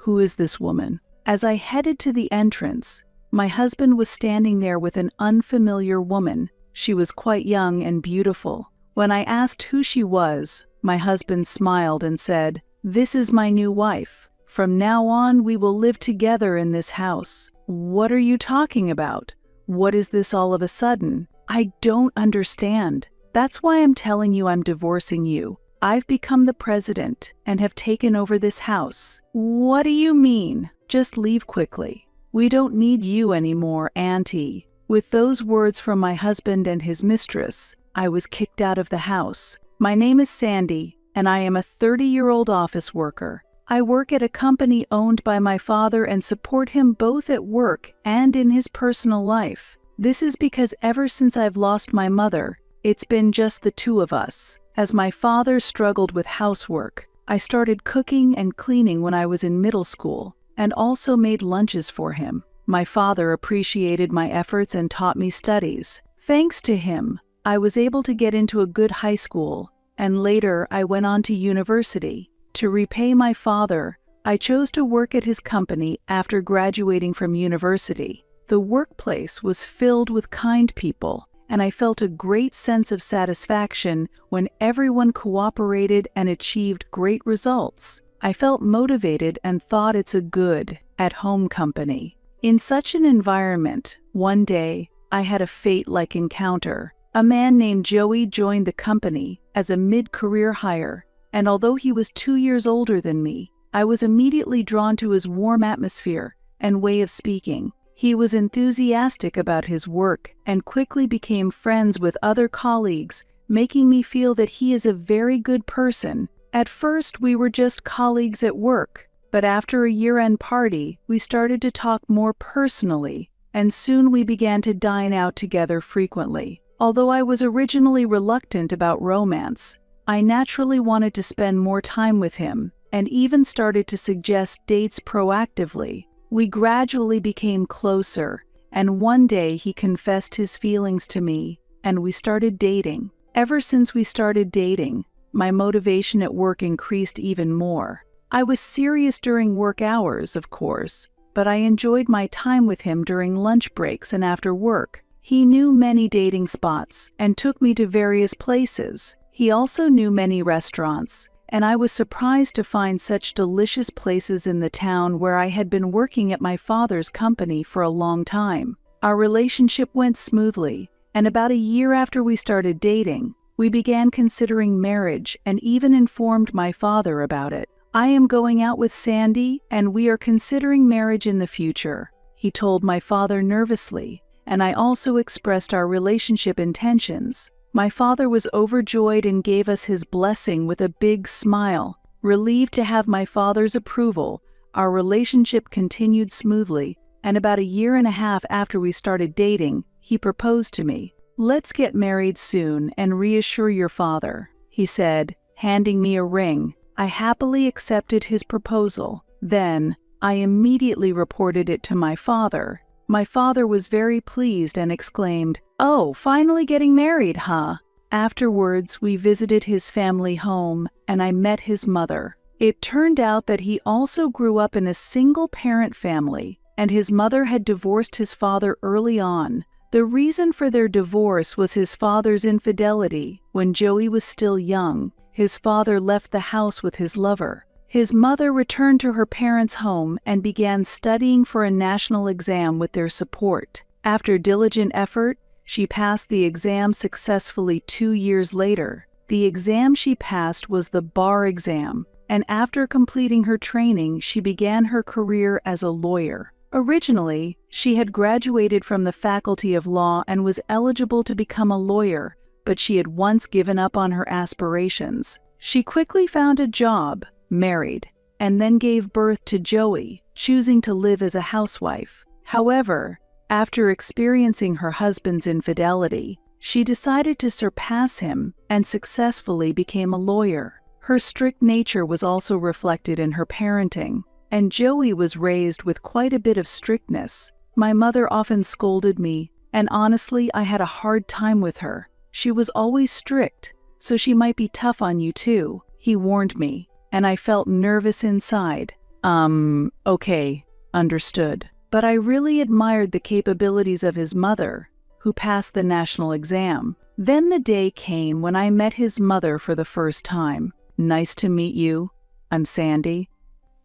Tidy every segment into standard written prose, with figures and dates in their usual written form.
"Who is this woman?" As I headed to the entrance, my husband was standing there with an unfamiliar woman. She was quite young and beautiful. When I asked who she was, my husband smiled and said, "This is my new wife. From now on, we will live together in this house." "What are you talking about? What is this all of a sudden? I don't understand. That's why I'm telling you I'm divorcing you. I've become the president and have taken over this house." "What do you mean? Just leave quickly. We don't need you anymore, Auntie." With those words from my husband and his mistress, I was kicked out of the house. My name is Sandy, and I am a 30-year-old office worker. I work at a company owned by my father and support him both at work and in his personal life. This is because ever since I've lost my mother, it's been just the two of us. As my father struggled with housework, I started cooking and cleaning when I was in middle school, and also made lunches for him. My father appreciated my efforts and taught me studies. Thanks to him, I was able to get into a good high school, and later I went on to university. To repay my father, I chose to work at his company after graduating from university. The workplace was filled with kind people, and I felt a great sense of satisfaction when everyone cooperated and achieved great results. I felt motivated and thought it's a good, at-home company. In such an environment, one day, I had a fate-like encounter. A man named Joey joined the company as a mid-career hire, and although he was 2 years older than me, I was immediately drawn to his warm atmosphere and way of speaking. He was enthusiastic about his work and quickly became friends with other colleagues, making me feel that he is a very good person. At first, we were just colleagues at work, but after a year-end party, we started to talk more personally, and soon we began to dine out together frequently. Although I was originally reluctant about romance, I naturally wanted to spend more time with him, and even started to suggest dates proactively. We gradually became closer, and one day he confessed his feelings to me, and we started dating. Ever since we started dating, my motivation at work increased even more. I was serious during work hours, of course, but I enjoyed my time with him during lunch breaks and after work. He knew many dating spots and took me to various places. He also knew many restaurants, and I was surprised to find such delicious places in the town where I had been working at my father's company for a long time. Our relationship went smoothly, and about a year after we started dating, we began considering marriage and even informed my father about it. "I am going out with Sandy, and we are considering marriage in the future," he told my father nervously, and I also expressed our relationship intentions. My father was overjoyed and gave us his blessing with a big smile. Relieved to have my father's approval, our relationship continued smoothly, and about a year and a half after we started dating, he proposed to me. "Let's get married soon and reassure your father," he said, handing me a ring. I happily accepted his proposal. Then, I immediately reported it to my father. My father was very pleased and exclaimed, "Oh, finally getting married, huh?" Afterwards, we visited his family home, and I met his mother. It turned out that he also grew up in a single-parent family, and his mother had divorced his father early on. The reason for their divorce was his father's infidelity. When Joey was still young, his father left the house with his lover. His mother returned to her parents' home and began studying for a national exam with their support. After diligent effort, she passed the exam successfully 2 years later. The exam she passed was the bar exam, and after completing her training, she began her career as a lawyer. Originally, she had graduated from the Faculty of Law and was eligible to become a lawyer, but she had once given up on her aspirations. She quickly found a job, married, and then gave birth to Joey, choosing to live as a housewife. However, after experiencing her husband's infidelity, she decided to surpass him and successfully became a lawyer. Her strict nature was also reflected in her parenting, and Joey was raised with quite a bit of strictness. My mother often scolded me, and honestly, I had a hard time with her. She was always strict, so she might be tough on you too, he warned me, and I felt nervous inside. Okay, understood. But I really admired the capabilities of his mother, who passed the national exam. Then the day came when I met his mother for the first time. Nice to meet you. I'm Sandy.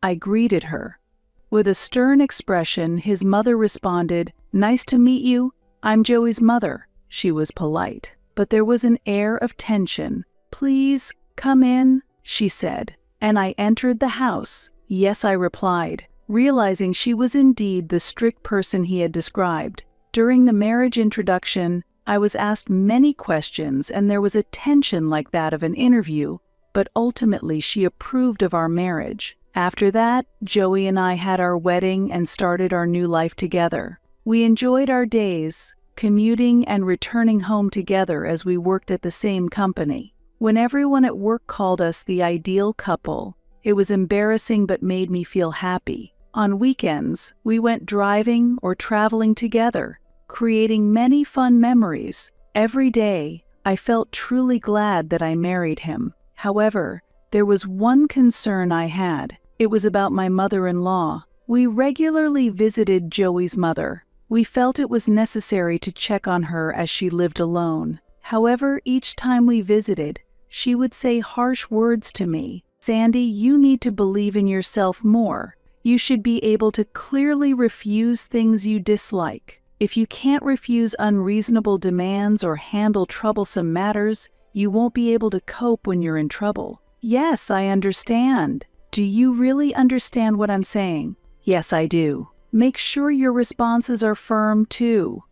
I greeted her. With a stern expression, his mother responded, Nice to meet you. I'm Joey's mother. She was polite, but there was an air of tension. Please, come in, she said, and I entered the house. Yes, I replied, realizing she was indeed the strict person he had described. During the marriage introduction, I was asked many questions and there was a tension like that of an interview, but ultimately she approved of our marriage. After that, Joey and I had our wedding and started our new life together. We enjoyed our days, commuting and returning home together as we worked at the same company. When everyone at work called us the ideal couple, it was embarrassing but made me feel happy. On weekends, we went driving or traveling together, creating many fun memories. Every day, I felt truly glad that I married him. However, there was one concern I had. It was about my mother-in-law. We regularly visited Joey's mother. We felt it was necessary to check on her as she lived alone. However, each time we visited, she would say harsh words to me. Sandy, you need to believe in yourself more. You should be able to clearly refuse things you dislike. If you can't refuse unreasonable demands or handle troublesome matters, you won't be able to cope when you're in trouble. Yes, I understand. Do you really understand what I'm saying? Yes, I do. Make sure your responses are firm, too.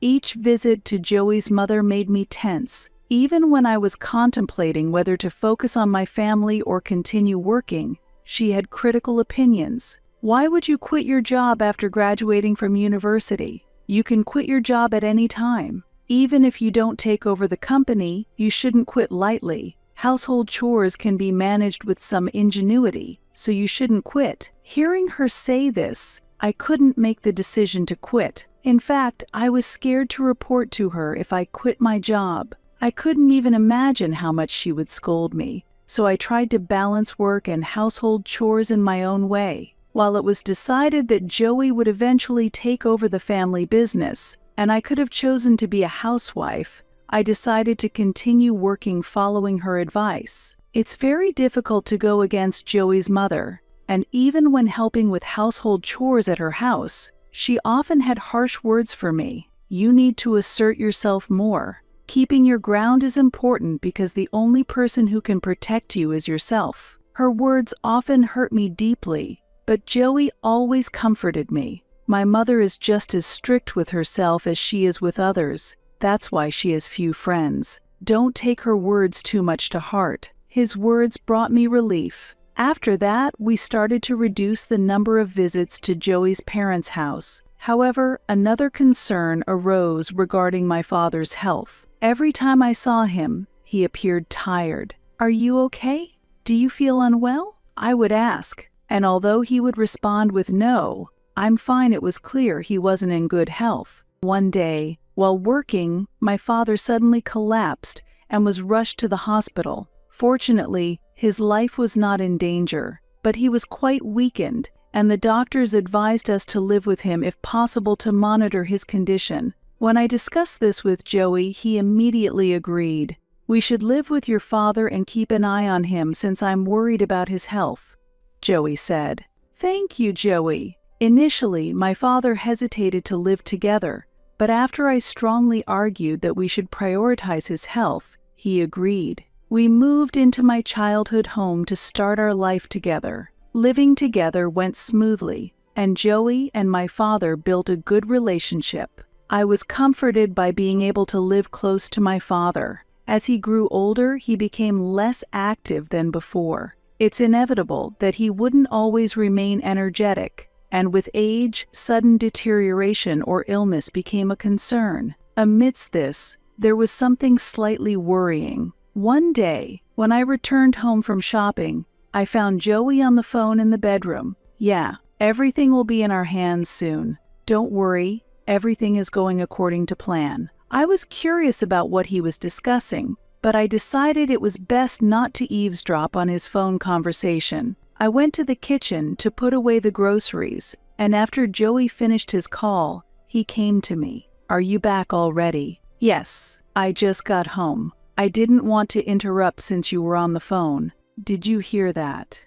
Each visit to Joey's mother made me tense. Even when I was contemplating whether to focus on my family or continue working, she had critical opinions. Why would you quit your job after graduating from university? You can quit your job at any time. Even if you don't take over the company, you shouldn't quit lightly. Household chores can be managed with some ingenuity, so you shouldn't quit. Hearing her say this, I couldn't make the decision to quit. In fact, I was scared to report to her if I quit my job. I couldn't even imagine how much she would scold me, so I tried to balance work and household chores in my own way. While it was decided that Joey would eventually take over the family business, and I could have chosen to be a housewife, I decided to continue working following her advice. It's very difficult to go against Joey's mother, and even when helping with household chores at her house, she often had harsh words for me. You need to assert yourself more. Keeping your ground is important because the only person who can protect you is yourself. Her words often hurt me deeply, but Joey always comforted me. My mother is just as strict with herself as she is with others. That's why she has few friends. Don't take her words too much to heart. His words brought me relief. After that, we started to reduce the number of visits to Joey's parents' house. However, another concern arose regarding my father's health. Every time I saw him, he appeared tired. Are you okay? Do you feel unwell? I would ask, and although he would respond with no, I'm fine, it was clear he wasn't in good health. One day, while working, my father suddenly collapsed and was rushed to the hospital. Fortunately, his life was not in danger, but he was quite weakened, and the doctors advised us to live with him if possible to monitor his condition. When I discussed this with Joey, he immediately agreed. We should live with your father and keep an eye on him since I'm worried about his health, Joey said. Thank you, Joey. Initially, my father hesitated to live together, but after I strongly argued that we should prioritize his health, he agreed. We moved into my childhood home to start our life together. Living together went smoothly, and Joey and my father built a good relationship. I was comforted by being able to live close to my father. As he grew older, he became less active than before. It's inevitable that he wouldn't always remain energetic, and with age, sudden deterioration or illness became a concern. Amidst this, there was something slightly worrying. One day, when I returned home from shopping, I found Joey on the phone in the bedroom. Yeah, everything will be in our hands soon. Don't worry, everything is going according to plan. I was curious about what he was discussing, but I decided it was best not to eavesdrop on his phone conversation. I went to the kitchen to put away the groceries, and after Joey finished his call, he came to me. "Are you back already?" "Yes, I just got home. I didn't want to interrupt since you were on the phone." "Did you hear that?"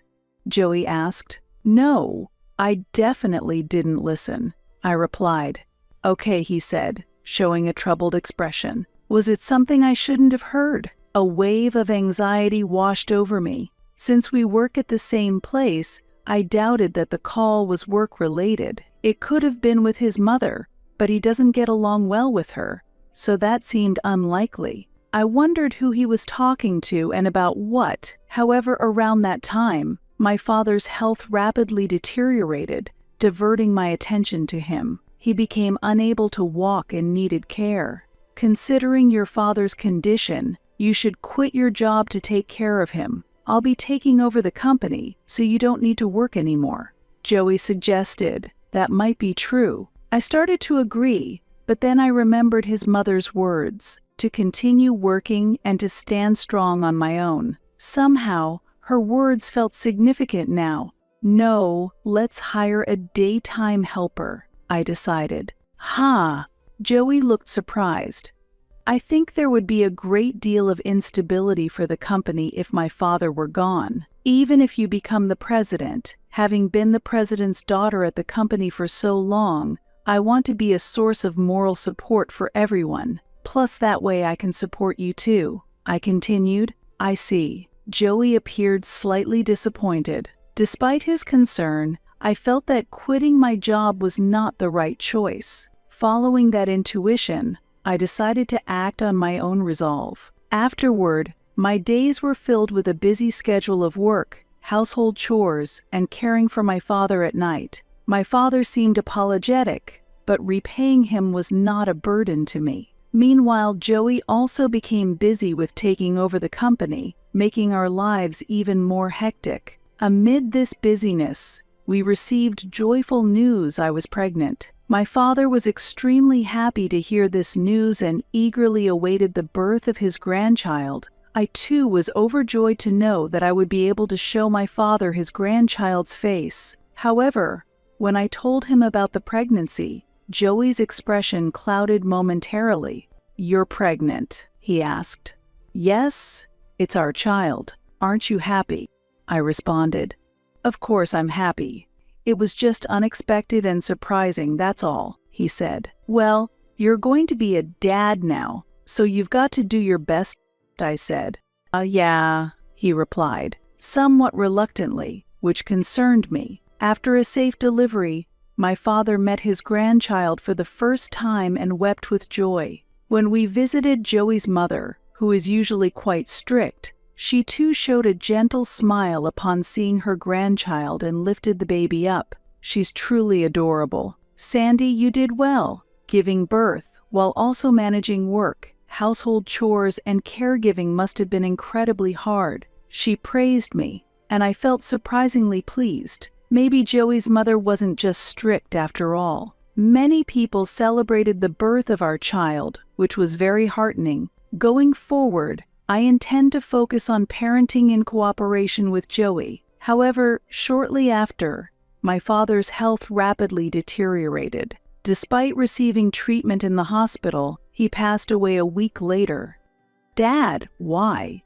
Joey asked. "No, I definitely didn't listen," I replied. "Okay," he said, showing a troubled expression. "Was it something I shouldn't have heard?" A wave of anxiety washed over me. Since we work at the same place, I doubted that the call was work-related. It could have been with his mother, but he doesn't get along well with her, so that seemed unlikely. I wondered who he was talking to and about what. However, around that time, my father's health rapidly deteriorated, diverting my attention to him. He became unable to walk and needed care. "Considering your father's condition, you should quit your job to take care of him. I'll be taking over the company, so you don't need to work anymore," Joey suggested. That might be true. I started to agree, but then I remembered his mother's words, to continue working and to stand strong on my own. Somehow, her words felt significant now. "No, let's hire a daytime helper," I decided. "Huh." Joey looked surprised. "I think there would be a great deal of instability for the company if my father were gone. Even if you become the president, having been the president's daughter at the company for so long, I want to be a source of moral support for everyone. Plus that way I can support you too," I continued. "I see." Joey appeared slightly disappointed. Despite his concern, I felt that quitting my job was not the right choice. Following that intuition, I decided to act on my own resolve. Afterward, my days were filled with a busy schedule of work, household chores, and caring for my father at night. My father seemed apologetic, but repaying him was not a burden to me. Meanwhile, Joey also became busy with taking over the company, making our lives even more hectic. Amid this busyness, we received joyful news I was pregnant. My father was extremely happy to hear this news and eagerly awaited the birth of his grandchild. I too was overjoyed to know that I would be able to show my father his grandchild's face. However, when I told him about the pregnancy, Joey's expression clouded momentarily. "You're pregnant?" he asked. "Yes, it's our child. Aren't you happy?" I responded. "Of course I'm happy. It was just unexpected and surprising, that's all," he said. "Well, you're going to be a dad now, so you've got to do your best," I said. Yeah," he replied, somewhat reluctantly, which concerned me. After a safe delivery, my father met his grandchild for the first time and wept with joy. When we visited Joey's mother, who is usually quite strict, she too showed a gentle smile upon seeing her grandchild and lifted the baby up. "She's truly adorable. Sandy, you did well, giving birth while also managing work. Household chores and caregiving must have been incredibly hard." She praised me, and I felt surprisingly pleased. Maybe Joey's mother wasn't just strict after all. Many people celebrated the birth of our child, which was very heartening. Going forward, I intend to focus on parenting in cooperation with Joey. However, shortly after, my father's health rapidly deteriorated. Despite receiving treatment in the hospital, he passed away a week later. "Dad, why?"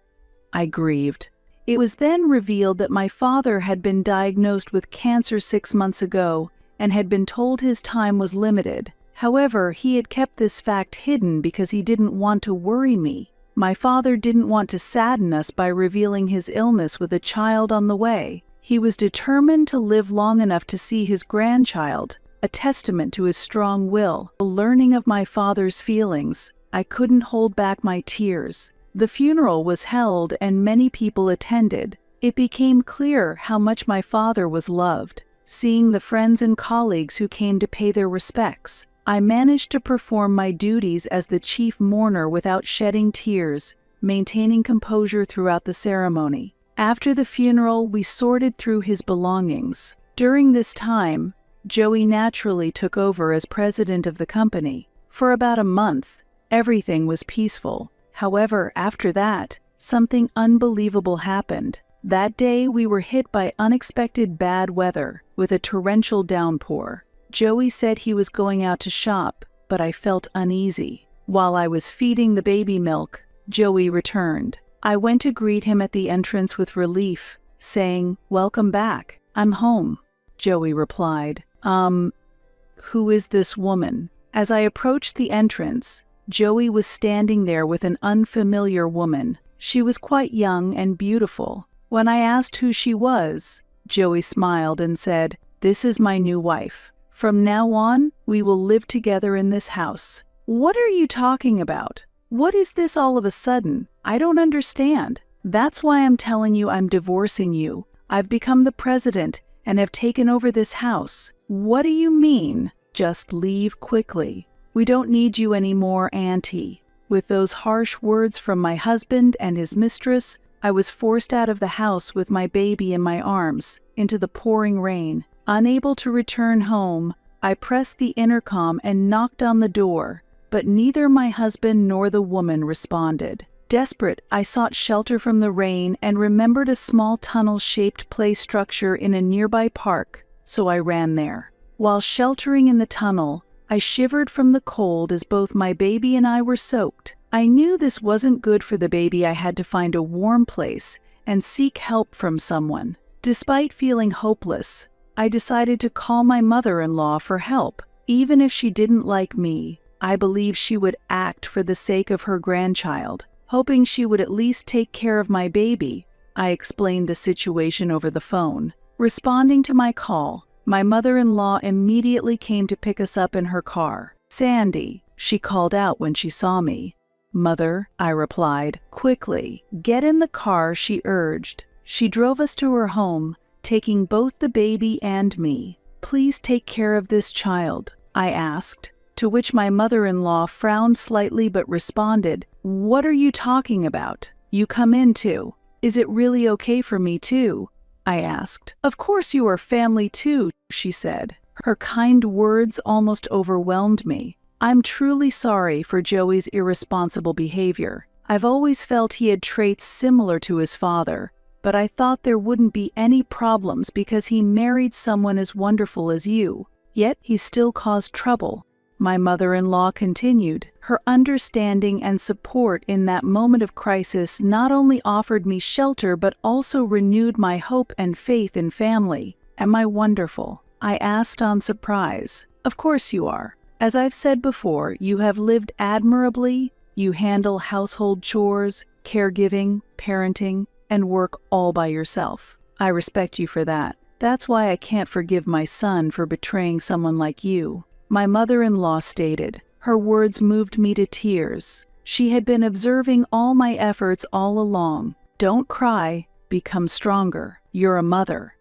I grieved. It was then revealed that my father had been diagnosed with cancer 6 months ago and had been told his time was limited. However, he had kept this fact hidden because he didn't want to worry me. My father didn't want to sadden us by revealing his illness with a child on the way. He was determined to live long enough to see his grandchild, a testament to his strong will. Learning of my father's feelings, I couldn't hold back my tears. The funeral was held and many people attended. It became clear how much my father was loved. Seeing the friends and colleagues who came to pay their respects, I managed to perform my duties as the chief mourner without shedding tears, maintaining composure throughout the ceremony. After the funeral, we sorted through his belongings. During this time, Joey naturally took over as president of the company. For about a month, everything was peaceful. However, after that, something unbelievable happened. That day we were hit by unexpected bad weather with a torrential downpour. Joey said he was going out to shop, but I felt uneasy. While I was feeding the baby milk, Joey returned. I went to greet him at the entrance with relief, saying, "Welcome back. I'm home." Joey replied, Who is this woman?" As I approached the entrance, Joey was standing there with an unfamiliar woman. She was quite young and beautiful. When I asked who she was, Joey smiled and said, "This is my new wife. From now on, we will live together in this house." "What are you talking about? What is this all of a sudden? I don't understand." "That's why I'm telling you I'm divorcing you. I've become the president and have taken over this house." "What do you mean?" "Just leave quickly. We don't need you anymore, Auntie." With those harsh words from my husband and his mistress, I was forced out of the house with my baby in my arms, into the pouring rain. Unable to return home, I pressed the intercom and knocked on the door, but neither my husband nor the woman responded. Desperate, I sought shelter from the rain and remembered a small tunnel-shaped play structure in a nearby park, so I ran there. While sheltering in the tunnel, I shivered from the cold as both my baby and I were soaked. I knew this wasn't good for the baby. I had to find a warm place and seek help from someone. Despite feeling hopeless, I decided to call my mother-in-law for help. Even if she didn't like me, I believed she would act for the sake of her grandchild. Hoping she would at least take care of my baby, I explained the situation over the phone. Responding to my call, my mother-in-law immediately came to pick us up in her car. "Sandy," she called out when she saw me. "Mother," I replied. "Quickly, get in the car," she urged. She drove us to her home, taking both the baby and me. "Please take care of this child," I asked, to which my mother-in-law frowned slightly but responded, "What are you talking about? You come in too." "Is it really okay for me too?" I asked. "Of course you are family too," she said. Her kind words almost overwhelmed me. I'm truly sorry for Joey's irresponsible behavior. I've always felt he had traits similar to his father, but I thought there wouldn't be any problems because he married someone as wonderful as you. Yet he still caused trouble. My mother-in-law continued. Her understanding and support in that moment of crisis not only offered me shelter but also renewed my hope and faith in family. "Am I wonderful?" I asked on surprise. "Of course you are. As I've said before, you have lived admirably. You handle household chores, caregiving, parenting, and work all by yourself. I respect you for that. That's why I can't forgive my son for betraying someone like you," my mother-in-law stated. Her words moved me to tears. She had been observing all my efforts all along. "Don't cry, become stronger. You're a mother,"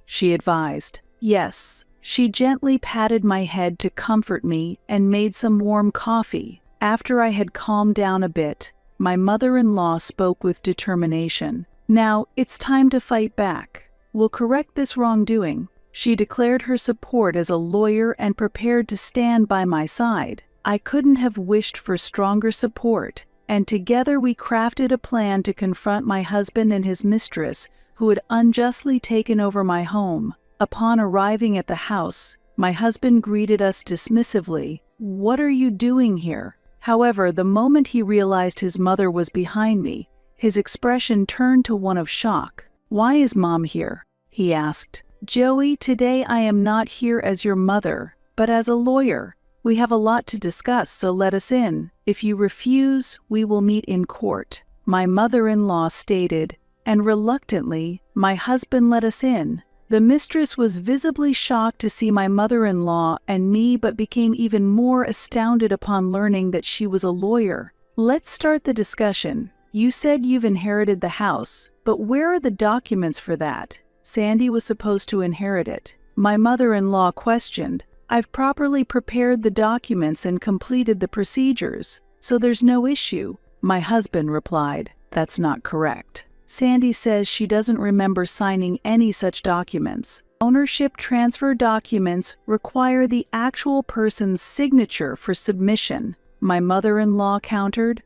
she advised. "Yes." She gently patted my head to comfort me and made some warm coffee. After I had calmed down a bit, my mother-in-law spoke with determination. "Now, it's time to fight back. We'll correct this wrongdoing." She declared her support as a lawyer and prepared to stand by my side. I couldn't have wished for stronger support, and together we crafted a plan to confront my husband and his mistress, who had unjustly taken over my home. Upon arriving at the house, my husband greeted us dismissively. "What are you doing here?" However, the moment he realized his mother was behind me, his expression turned to one of shock. "Why is Mom here?" he asked. "Joey, today I am not here as your mother, but as a lawyer. We have a lot to discuss, so let us in. If you refuse, we will meet in court," my mother-in-law stated, and reluctantly, my husband let us in. The mistress was visibly shocked to see my mother-in-law and me, but became even more astounded upon learning that she was a lawyer. "Let's start the discussion. You said you've inherited the house, but where are the documents for that? Sandy was supposed to inherit it," my mother-in-law questioned. "I've properly prepared the documents and completed the procedures, so there's no issue," my husband replied. "That's not correct. Sandy says she doesn't remember signing any such documents. Ownership transfer documents require the actual person's signature for submission," my mother-in-law countered.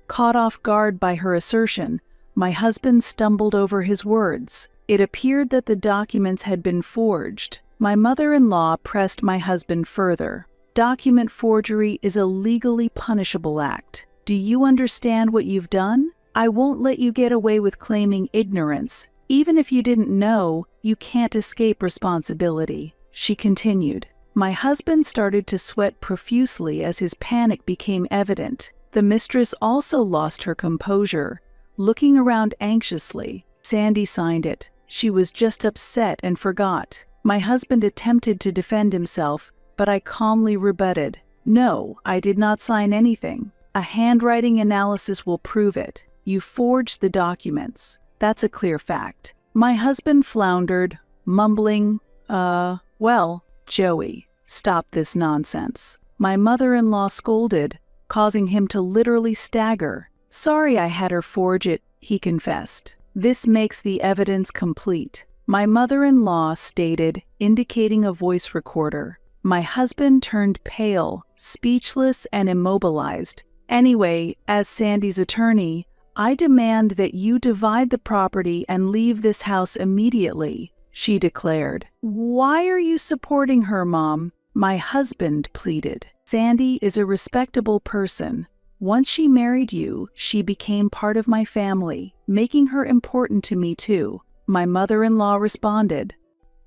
Caught off guard by her assertion, My husband stumbled over his words. It appeared that the documents had been forged. My mother-in-law pressed my husband further. Document forgery is a legally punishable act. Do you understand what you've done? I won't let you get away with claiming ignorance. Even if you didn't know, you can't escape responsibility. She continued. My husband started to sweat profusely as his panic became evident. The mistress also lost her composure. Looking around anxiously, Sandy signed it. She was just upset and forgot. My husband attempted to defend himself, but I calmly rebutted. No, I did not sign anything. A handwriting analysis will prove it. You forged the documents. That's a clear fact. My husband floundered, mumbling, well, Joey, stop this nonsense. My mother-in-law scolded, causing him to literally stagger. Sorry I had her forge it, he confessed. This makes the evidence complete. My mother-in-law stated, indicating a voice recorder. My husband turned pale, speechless, and immobilized. Anyway, as Sandy's attorney, I demand that you divide the property and leave this house immediately, she declared. Why are you supporting her, Mom? My husband pleaded. Sandy is a respectable person. Once she married you, she became part of my family, making her important to me too. My mother-in-law responded.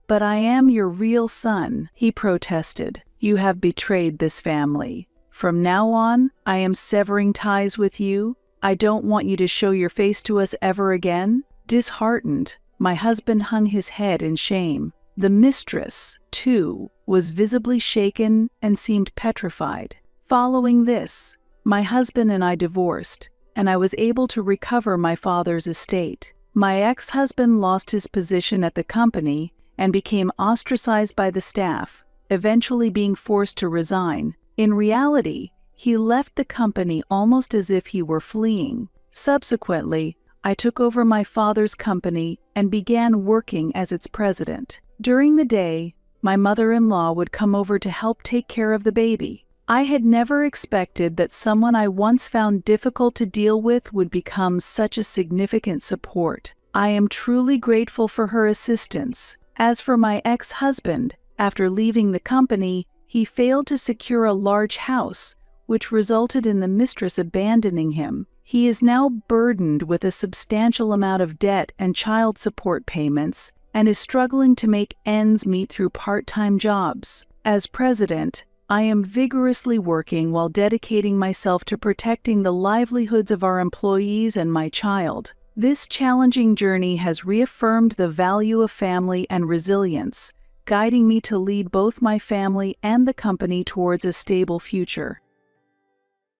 But I am your real son, he protested. You have betrayed this family. From now on, I am severing ties with you. I don't want you to show your face to us ever again. Disheartened, my husband hung his head in shame. The mistress, too, was visibly shaken and seemed petrified. Following this, my husband and I divorced, and I was able to recover my father's estate. My ex-husband lost his position at the company and became ostracized by the staff, eventually being forced to resign. In reality, he left the company almost as if he were fleeing. Subsequently, I took over my father's company and began working as its president. During the day, my mother-in-law would come over to help take care of the baby. I had never expected that someone I once found difficult to deal with would become such a significant support. I am truly grateful for her assistance. As for my ex-husband, after leaving the company, he failed to secure a large house, which resulted in the mistress abandoning him. He is now burdened with a substantial amount of debt and child support payments and is struggling to make ends meet through part-time jobs. As president, I am vigorously working while dedicating myself to protecting the livelihoods of our employees and my child. This challenging journey has reaffirmed the value of family and resilience, guiding me to lead both my family and the company towards a stable future.